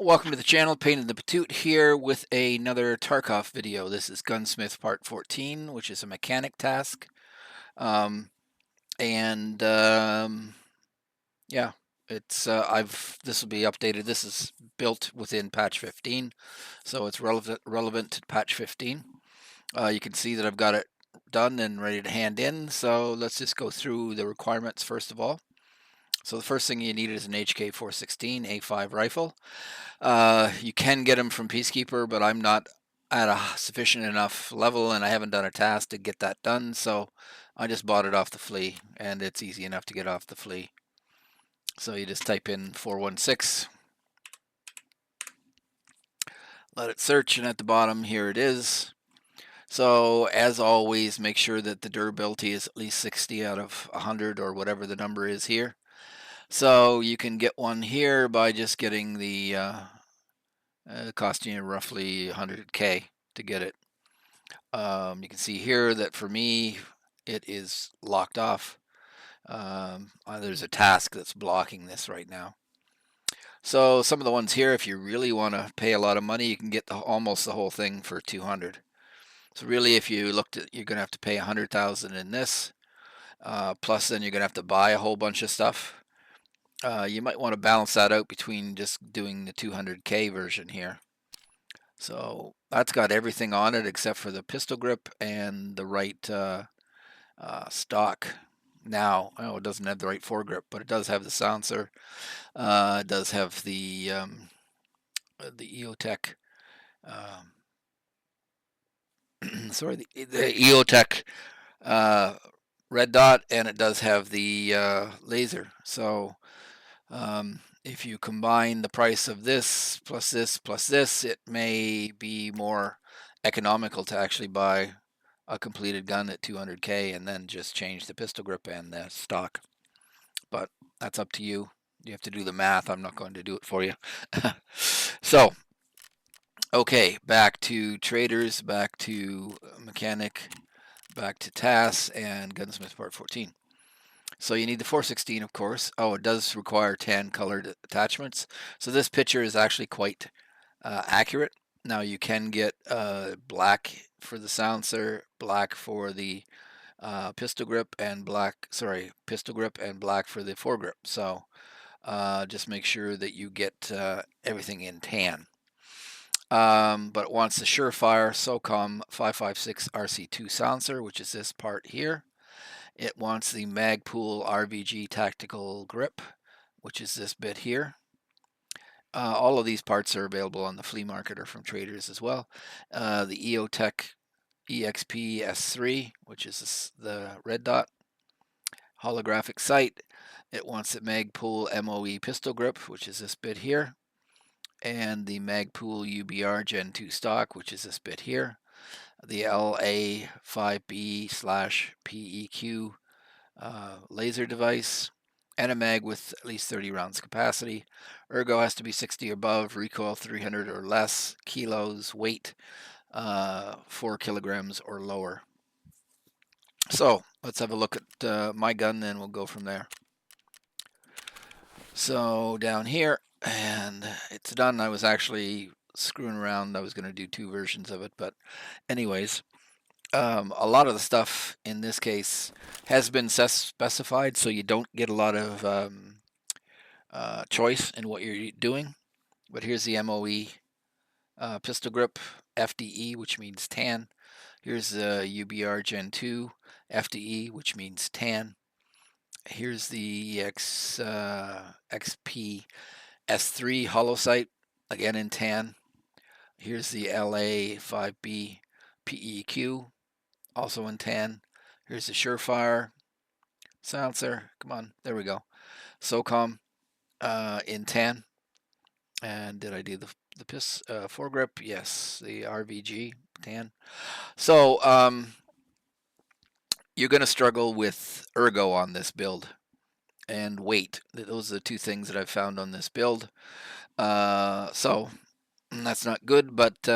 Welcome to the channel, Painted the Patoot here with another Tarkov video. This is Gunsmith Part 14, which is a mechanic task. And yeah, it's this will be updated. This is built within patch 15, so it's relevant to patch 15. You can see that I've got it done and ready to hand in. So let's just go through the requirements first of all. So the first thing you need is an HK416 A5 rifle. You can get them from Peacekeeper, but I'm not at a sufficient enough level and I haven't done a task to get that done, so I just bought it off the Flea, and it's easy enough to get off the Flea. So you just type in 416, let it search, and at the bottom here it is. So as always, make sure that the durability is at least 60 out of 100 or whatever the number is here. So you can get one here by just getting the costing you roughly 100K to get it. You can see here that for me it is locked off. There's a task that's blocking this right now. So some of the ones here, if you really want to pay a lot of money, you can get almost the whole thing for 200. So really, if you looked at, you're going to have to pay 100,000 in this, plus then you're going to have to buy a whole bunch of stuff. You might want to balance that out between just doing the 200K version here. So that's got everything on it except for the pistol grip and the right stock. Now, oh, it doesn't have the right foregrip, but it does have the silencer. It does have the EOTech. Sorry, the EOTech red dot, and it does have the laser. So if you combine the price of this plus this, it may be more economical to actually buy a completed gun at 200K and then just change the pistol grip and the stock. But that's up to you. You have to do the math. I'm not going to do it for you. So, okay, back to traders, back to mechanic, back to TAS, and Gunsmith Part 14. So you need the 416, of course. Oh, it does require tan colored attachments. So this picture is actually quite accurate. Now you can get black for the silencer, black for the pistol grip, and black for the foregrip. So just make sure that you get everything in tan. But it wants the Surefire SOCOM 556 RC2 silencer, which is this part here. It wants the Magpul RVG tactical grip, which is this bit here. All of these parts are available on the flea market or from traders as well. The EOTech EXP S3, which is the red dot. Holographic sight. It wants the Magpul MOE pistol grip, which is this bit here. And the Magpul UBR Gen 2 stock, which is this bit here. The LA5B/PEQ laser device, and a mag with at least 30 rounds capacity. Ergo has to be 60 above, recoil 300 or less, kilos, weight 4 kilograms or lower. So let's have a look at my gun, then we'll go from there. So down here, and it's done. I was actually screwing around. I was going to do 2 versions of it, but anyways, a lot of the stuff in this case has been specified, so you don't get a lot of choice in what you're doing. But here's the MOE pistol grip, FDE, which means tan. Here's the UBR Gen 2 FDE, which means tan. Here's the XP S3 hollow sight, again in tan. Here's the LA5B PEQ, also in tan. Here's the Surefire silencer. Come on, there we go. SOCOM in tan. And did I do the foregrip? Yes, the RVG tan. So you're going to struggle with ergo on this build and weight. Those are the 2 things that I've found on this build. So that's not good, but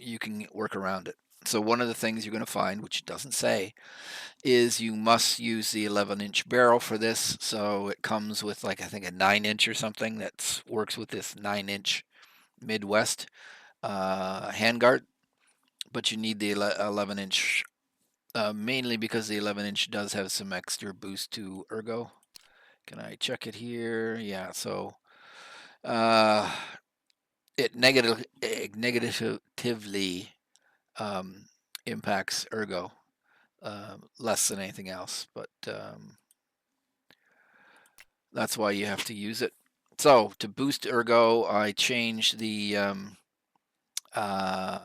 you can work around it. So one of the things you're going to find, which it doesn't say, is you must use the 11-inch barrel for this. So it comes with like I think a 9-inch or something that works with this 9-inch Midwest handguard, but you need the 11-inch mainly because the 11-inch does have some extra boost to ergo. Can I check it here? Yeah, so uh, it negatively impacts ergo less than anything else, but that's why you have to use it. So to boost ergo, I changed the uh,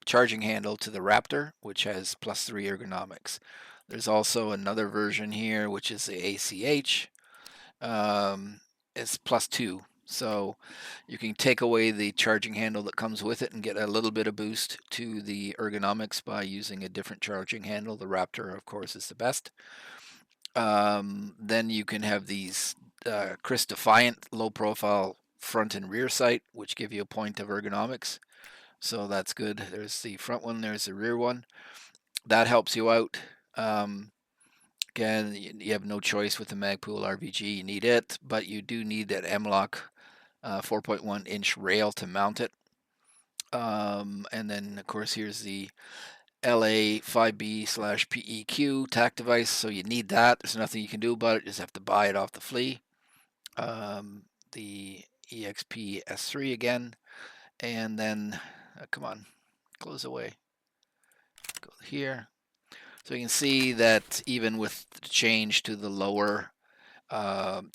charging handle to the Raptor, which has +3 ergonomics. There's also another version here, which is the ACH. It's +2. So you can take away the charging handle that comes with it and get a little bit of boost to the ergonomics by using a different charging handle. The Raptor, of course, is the best. Then you can have these Chris Defiant low profile front and rear sight, which give you a point of ergonomics. So that's good. There's the front one, there's the rear one. That helps you out. Again, you have no choice with the Magpul RVG. You need it, but you do need that M-LOK 4.1-inch rail to mount it. And then, of course, here's the LA 5B/PEQ tack device. So you need that. There's nothing you can do about it. You just have to buy it off the Flea. The EXP S3 again. And then, come on, close away. Go here. So you can see that even with the change to the lower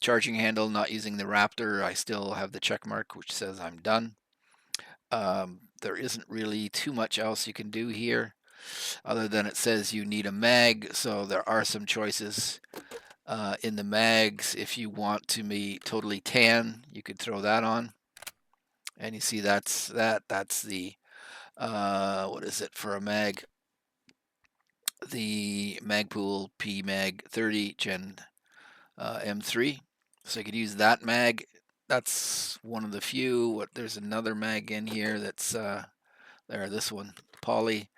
charging handle, not using the Raptor, I still have the check mark which says I'm done. There isn't really too much else you can do here other than it says you need a mag, so there are some choices in the mags. If you want to be totally tan, you could throw that on, and you see that's the what is it for a mag? The Magpul PMag 30 Gen M3. So you could use that mag. That's one of the few. There's another mag in here that's there. This one, poly.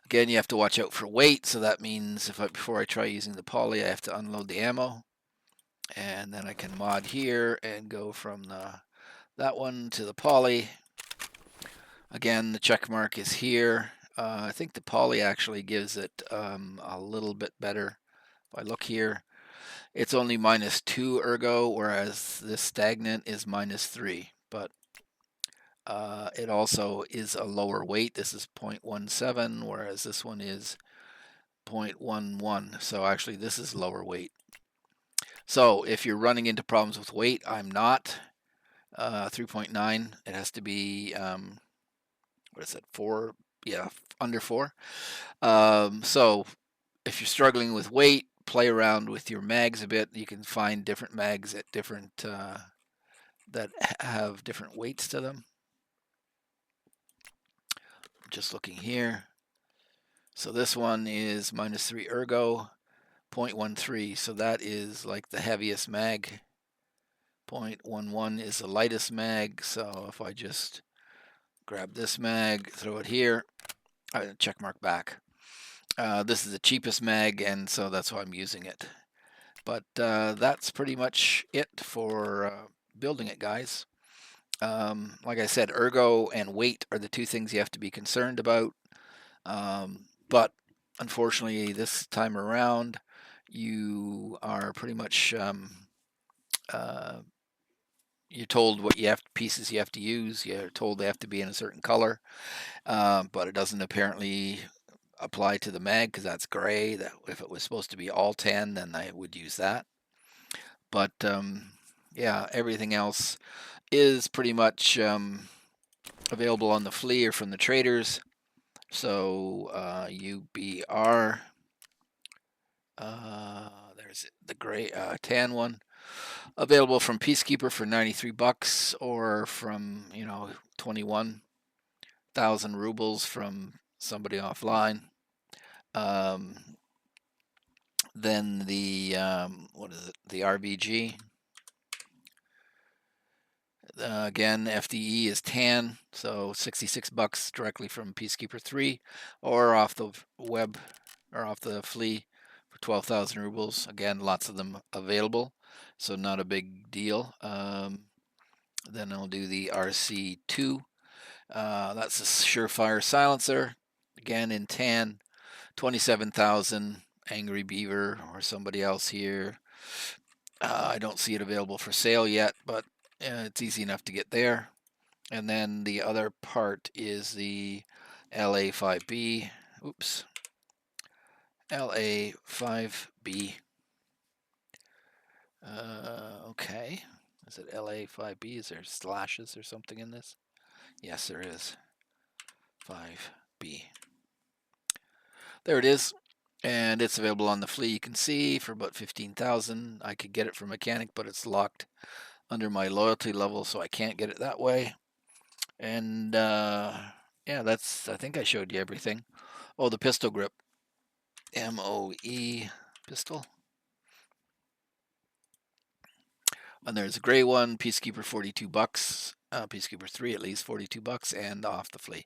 Again, you have to watch out for weight. So that means before I try using the poly, I have to unload the ammo, and then I can mod here and go from that one to the poly. Again, the check mark is here. I think the poly actually gives it a little bit better. If I look here, it's only -2 ergo, whereas this stagnant is -3. But it also is a lower weight. This is 0.17, whereas this one is 0.11. So actually, this is lower weight. So if you're running into problems with weight, I'm not. 3.9. It has to be what is it? 4? Yeah, under 4. So if you're struggling with weight, play around with your mags a bit. You can find different mags at different that have different weights to them. Just looking here. So this one is -3 ergo, 0.13. So that is like the heaviest mag. 0.11 is the lightest mag. So if I just grab this mag, throw it here, check mark back. This is the cheapest mag, and so that's why I'm using it. But that's pretty much it for building it, guys. Like I said, ergo and weight are the two things you have to be concerned about. But unfortunately, this time around, you are pretty much you're told what pieces you have to use. You're told they have to be in a certain color, but it doesn't apparently apply to the mag because that's gray. That if it was supposed to be all tan, then I would use that. But yeah, everything else is pretty much available on the Flea or from the traders. So UBR, there's the gray tan one, available from Peacekeeper for 93 bucks, or from 21,000 rubles from somebody offline. Then the what is it? The RBG. Again, FDE is tan, so $66 directly from Peacekeeper 3, or off the web or off the Flea for 12,000 rubles. Again, lots of them available, so not a big deal. Then I'll do the RC2. That's a Surefire silencer, again in tan, 27,000. Angry Beaver or somebody else here. I don't see it available for sale yet, but it's easy enough to get there. And then the other part is the LA5B. Oops. LA5B. Okay. Is it LA5B? Is there slashes or something in this? Yes, there is. 5B. There it is. And it's available on the Flea, you can see, for about 15,000. I could get it from Mechanic, but it's locked under my loyalty level, so I can't get it that way. And yeah, I think I showed you everything. Oh, the pistol grip. MOE pistol. And there's a gray one, Peacekeeper, $42. Peacekeeper 3 at least, $42, and off the Flea.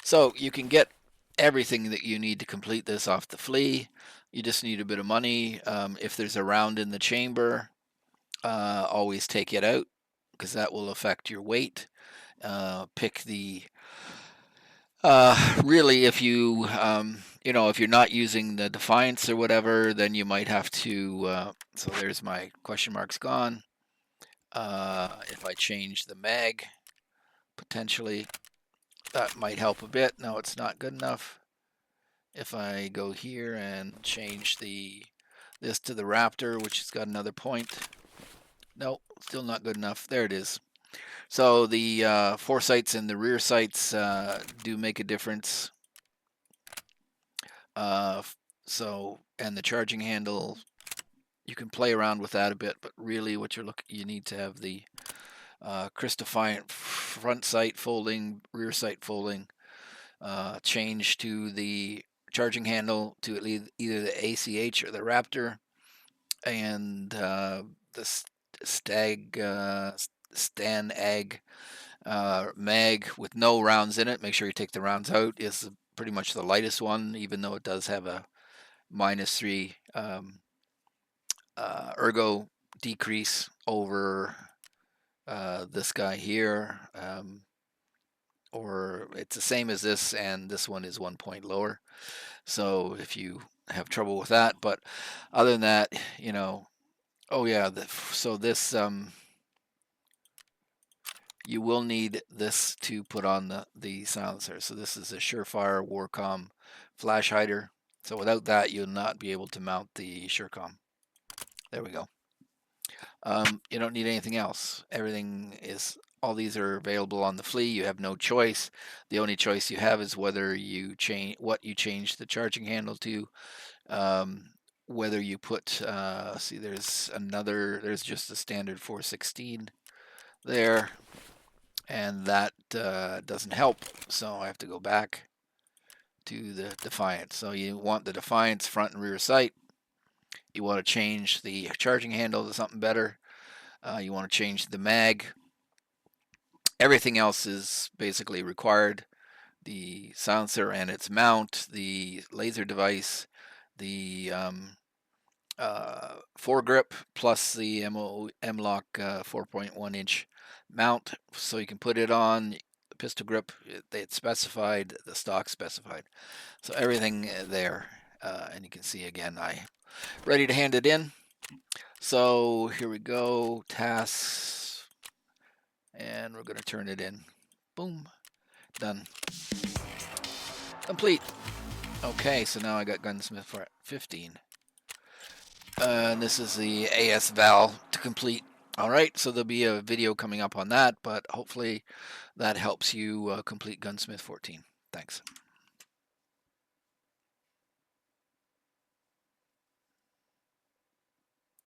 So you can get everything that you need to complete this off the Flea. You just need a bit of money. If there's a round in the chamber, always take it out, because that will affect your weight. Pick the really, if you if you're not using the Defiance or whatever, then you might have to. So there's my question marks gone. If I change the mag, potentially that might help a bit. No, it's not good enough. If I go here and change this to the Raptor, which has got another point. No, still not good enough. There it is. So the foresights and the rear sights do make a difference. And the charging handle, you can play around with that a bit, but really what you need to have the Chris Defiant front sight folding, rear sight folding, change to the charging handle to either the ACH or the Raptor, and the Stan Ag mag with no rounds in it. Make sure you take the rounds out. Is pretty much the lightest one, even though it does have a -3 ergo decrease over this guy here, or it's the same as this, and this one is 1 point lower. So if you have trouble with that, but other than that, oh yeah, so this you will need this to put on the silencer. So this is a Surefire Warcom flash hider. So without that, you'll not be able to mount the Surecom. There we go. You don't need anything else. All these are available on the Flea. You have no choice. The only choice you have is whether you change the charging handle to. Whether you put, see, there's just a standard 416 there, and that doesn't help. So I have to go back to the Defiance. So you want the Defiance front and rear sight. You want to change the charging handle to something better. You want to change the mag. Everything else is basically required. The silencer and its mount, the laser device, the foregrip, plus the M-Lock 4.1 inch mount, so you can put it on. The pistol grip, it's specified, the stock specified. So everything there, and you can see again, I ready to hand it in. So here we go, tasks, and we're going to turn it in. Boom, done. Complete. Okay, so now I got Gunsmith for 15. And this is the AS Val to complete. All right, so there'll be a video coming up on that, but hopefully that helps you complete Gunsmith 14. Thanks.